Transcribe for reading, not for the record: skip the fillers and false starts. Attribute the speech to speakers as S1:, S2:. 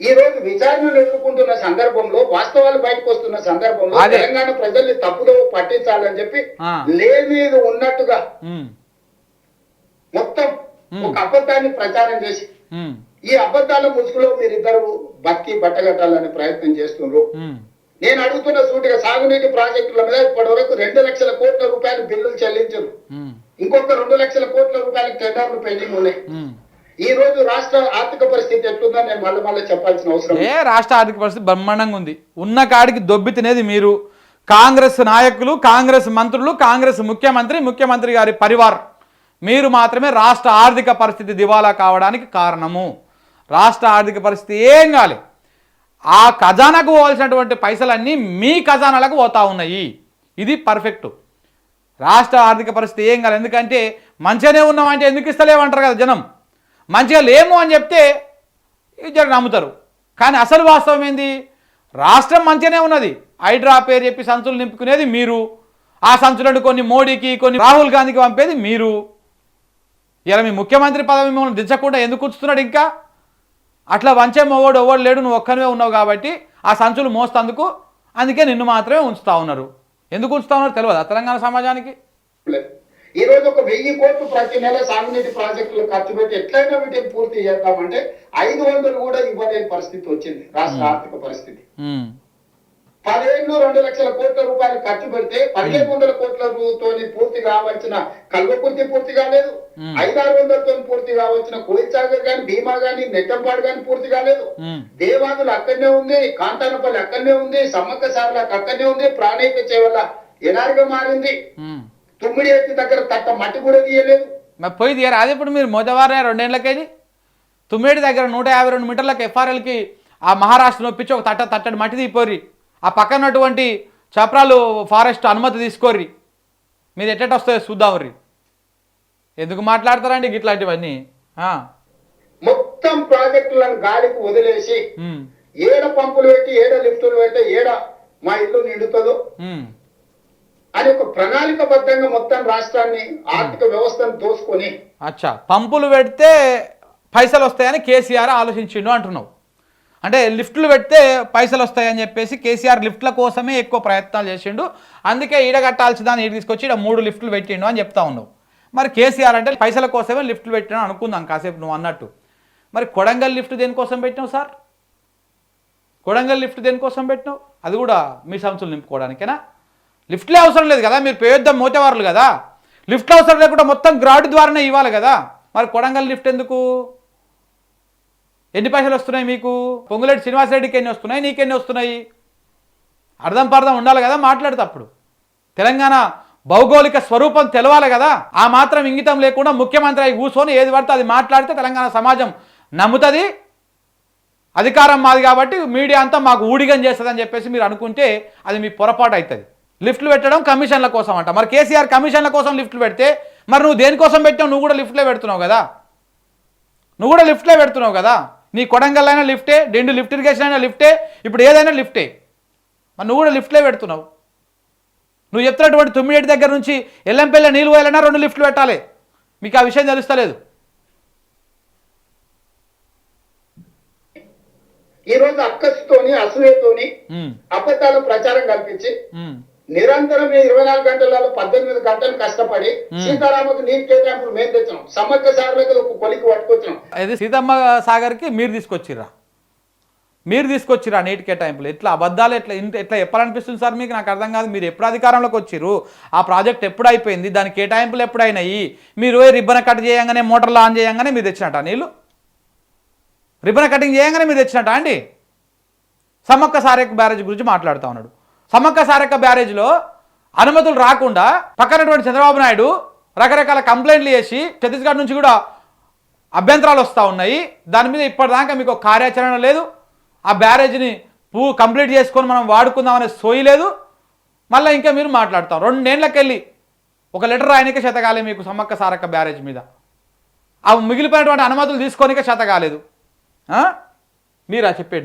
S1: ఈ రోజు విచారణలు ఎదుర్కొంటున్న సందర్భంలో వాస్తవాలు బయటకు వస్తున్న సందర్భంలో తెలంగాణ ప్రజల్ని తప్పుదో పట్టించాలని చెప్పి లేదు ఉన్నట్టుగా మొత్తం ఒక అబద్ధాన్ని ప్రచారం చేసి ఈ అబద్ధాల ముసుగులో మీరిద్దరు బతికి బట్టగట్టాలని ప్రయత్నం చేస్తున్నారు. నేను అడుగుతున్న సూటిగా సాగునీటి ప్రాజెక్టుల మీద ఇప్పటి వరకు 2 లక్షల కోట్ల రూపాయలు బిల్లులు చెల్లించారు. ఇంకొక 2 లక్షల కోట్ల రూపాయలకు టెండర్లు పెండింగ్ ఉన్నాయి. ఈ రోజు రాష్ట్ర ఆర్థిక పరిస్థితి ఎట్లుందని నేను మళ్ళీ చెప్పాల్సిన అవసరం.
S2: రాష్ట్ర ఆర్థిక పరిస్థితి బ్రహ్మాండంగా ఉంది. ఉన్న కాడికి దొబ్బి తినేది మీరు, కాంగ్రెస్ నాయకులు, కాంగ్రెస్ మంత్రులు, కాంగ్రెస్ ముఖ్యమంత్రి గారి పరివార్, మీరు మాత్రమే రాష్ట్ర ఆర్థిక పరిస్థితి దివాలా కావడానికి కారణము. రాష్ట్ర ఆర్థిక పరిస్థితి ఏం కాలే. ఆ ఖజానాకు పోవాల్సినటువంటి పైసలన్నీ మీ ఖజానాలకు పోతా ఉన్నాయి. ఇది పర్ఫెక్ట్. రాష్ట్ర ఆర్థిక పరిస్థితి ఏం కాదు. ఎందుకంటే మంచిగానే ఉన్నామంటే ఎందుకు ఇస్తలేమంటారు కదా జనం. మంచిగా లేము అని చెప్తే జనం నమ్ముతారు. కానీ అసలు వాస్తవం ఏంది? రాష్ట్రం మంచిగానే ఉన్నది. హైడ్రా పేరు చెప్పి సంచులు నింపుకునేది మీరు. ఆ సంచులను కొన్ని మోడీకి, కొన్ని రాహుల్ గాంధీకి పంపేది మీరు. ఇలా మీ ముఖ్యమంత్రి పదవి మిమ్మల్ని దించకుండా ఎందుకు ఉంచుతున్నాడు? ఇంకా అట్లా వంచే మొవ్వడు ఎవడు లేడు, నువ్వు ఒక్కనివే ఉన్నావు కాబట్టి ఆ సంచులు మోస్తందుకు, అందుకే నిన్ను మాత్రమే ఉంచుతా ఉన్నారు. ఎందుకు ఉంచుతా ఉన్నారు తెలియదా తెలంగాణ సమాజానికి?
S1: ఈ రోజు ఒక 1000 కోట్లు ప్రతి నెల సాగునీటి ప్రాజెక్టులు ఖర్చు పెట్టి ఎట్లయినా వీటిని పూర్తి చేద్దామంటే 500 కూడా ఇవ్వలేని పరిస్థితి వచ్చింది రాష్ట్ర ఆర్థిక పరిస్థితి. 10 ఏళ్ళు 2 లక్షల కోట్ల రూపాయలు ఖర్చు పెడితే 1500 కోట్లతో పూర్తి కావాల్సిన కల్వకుర్తి పూర్తి కాలేదు. 500-600తో పూర్తి కావాల్సిన కోయిల్సాగర్ గాని, భీమా గాని, నెట్టంపాడు గాని పూర్తి కాలేదు. దేవాదులు అక్కడనే ఉంది, కాంతానపల్లి అక్కడనే ఉంది, సమ్మక్క సార్లకు అక్కడనే ఉంది, ప్రాణహిత చేవల్ల ఎనారిగా మారింది. తుమ్మిడి ఎత్తి దగ్గర తట్ట మట్టి కూడా తీయలేదు.
S2: పోయి తీయరు. అది ఇప్పుడు మీరు మొదవారం 2 ఏళ్ళకేది తుమ్మిడి దగ్గర 152 మీటర్లకు ఎఫ్ఆర్ఎల్కి ఆ మహారాష్ట్ర నొప్పించి ఒక తట్టడి మట్టి తీపోర్రి. ఆ పక్కనటువంటి చప్రాలు ఫారెస్ట్ అనుమతి తీసుకోర్రి. మీరు ఎట్ట వస్తాయో చూద్దాంర్రి. ఎందుకు మాట్లాడతారండి ఇట్లాంటివన్నీ?
S1: మొత్తం ప్రాజెక్టులను గాలికి వదిలేసి ఏడ పంపులు పెట్టి, ఏడ లిఫ్టులు పెట్టి, ఏడ మా ఇల్లు నిండుతుందో అని ఒక ప్రణాళికబద్ధంగా మొత్తం రాష్ట్రాన్ని ఆర్థిక వ్యవస్థను దోసుకొని
S2: పంపులు పెడితే పైసలు వస్తాయని కేసీఆర్ ఆలోచించిండు అంటున్నావు. అంటే లిఫ్ట్లు పెడితే పైసలు వస్తాయని చెప్పేసి కేసీఆర్ లిఫ్ట్ల కోసమే ఎక్కువ ప్రయత్నాలు చేసిండు. అందుకే ఈడగట్టాల్సి దాన్ని ఈడ తీసుకొచ్చి ఇక్కడ 3 లిఫ్ట్లు పెట్టిండు అని చెప్తా ఉన్నావు. మరి కేసీఆర్ అంటే పైసల కోసమే లిఫ్ట్లు పెట్టినా అనుకుందాం కాసేపు నువ్వు అన్నట్టు. మరి కొడంగల్ లిఫ్ట్ దేనికోసం పెట్టినావు సార్? కొడంగల్ లిఫ్ట్ దేనికోసం పెట్టినావు? అది కూడా మీ సంచులు నింపుకోవడానికేనా? లిఫ్ట్లే అవసరం లేదు కదా, మీరు పేద్ద మోతేవారులు కదా. లిఫ్ట్లు అవసరం లేకుండా మొత్తం గ్రాడ్ ద్వారానే ఇవ్వాలి కదా. మరి కొడంగల్ లిఫ్ట్ ఎందుకు? ఎన్ని పైసలు వస్తున్నాయి మీకు? పొంగులేటి శ్రీనివాసరెడ్డికి ఎన్ని వస్తున్నాయి, నీకెన్ని వస్తున్నాయి? అర్థం పర్థం ఉండాలి కదా మాట్లాడేటప్పుడు. తెలంగాణ భౌగోళిక స్వరూపం తెలవాలి కదా. ఆ మాత్రం ఇంగితం లేకుండా ముఖ్యమంత్రి అయి కూర్చొని ఏది పడితే అది మాట్లాడితే తెలంగాణ సమాజం నమ్ముతుంది. అధికారం మాది కాబట్టి మీడియా అంతా మాకు ఊడిగం చేస్తుందని చెప్పేసి మీరు అనుకుంటే అది మీ పొరపాటు అవుతుంది. లిఫ్ట్లు పెట్టడం కమిషన్ల కోసం అంట. మరి కేసీఆర్ కమిషన్ల కోసం లిఫ్ట్లు పెడితే మరి నువ్వు దేనికోసం పెట్టావు? నువ్వు కూడా లిఫ్ట్లే పెడుతున్నావు కదా. నీ కొడంగల్ అయినా లిఫ్టే, డిండు లిఫ్ట్ ఇరిగేషన్ అయినా లిఫ్టే, ఇప్పుడు ఏదైనా లిఫ్టే. మరి నువ్వు కూడా లిఫ్ట్లే పెడుతున్నావు. నువ్వు చెప్తున్నటువంటి 9 దగ్గర నుంచి ఎల్లంపల్లి నీళ్ళు పోయాలన్నా 2 లిఫ్ట్లు పెట్టాలి. మీకు ఆ విషయం తెలుస్తలేదు.
S1: ఈ రోజు అక్కసుతోని అసూయతోని అబద్ధాలు ప్రచారం కల్పించి నిరంతరం 24 గంటలలో 18 గంటలు కష్టపడి సీతారామకు నీటి కేటాయింపులు మేము తెచ్చాం. సమ్మక్క సాగర్లకు ఒక కొలికి పట్టుకొచ్చాం.
S2: అది సీతమ్మ సాగర్కి మీరు తీసుకొచ్చిరా నీటి కేటాయింపులు. ఎట్లా అబద్ధాలు ఎట్లా చెప్పాలనిపిస్తుంది సార్ మీకు? నాకు అర్థం కాదు. మీరు ఎప్పుడు అధికారంలోకి వచ్చిర్రు? ఆ ప్రాజెక్ట్ ఎప్పుడు అయిపోయింది? దాని కేటాయింపులు ఎప్పుడైనాయి? మీరు రిబ్బన్ కట్ చేయంగానే, మోటార్లు ఆన్ చేయంగానే మీరు తెచ్చినట్ట నీళ్ళు? రిబ్బన్ కటింగ్ చేయంగానే మీరు తెచ్చినట్ట అండి? సమ్మక్క సారక్క బ్యారేజ్ గురించి మాట్లాడుతూ ఉన్నాడు. సమ్మక్క సారక్క బ్యారేజ్లో అనుమతులు రాకుండా పక్కనటువంటి చంద్రబాబు నాయుడు రకరకాల కంప్లైంట్లు చేసి ఛత్తీస్గఢ్ నుంచి కూడా అభ్యంతరాలు వస్తూ ఉన్నాయి. దాని మీద ఇప్పటిదాకా మీకు కార్యాచరణ లేదు. ఆ బ్యారేజ్ని కంప్లీట్ చేసుకొని మనం వాడుకుందామనే సోయి లేదు. మళ్ళీ ఇంకా మీరు మాట్లాడతాం 2 ఏళ్ళకెళ్ళి ఒక లెటర్ రాయనికే చేత కాలేదు మీకు సమ్మక్క సారక్క బ్యారేజ్ మీద. ఆ మిగిలిపోయినటువంటి అనుమతులు తీసుకోనికే చేత కాలేదు. మీరా చెప్పేది?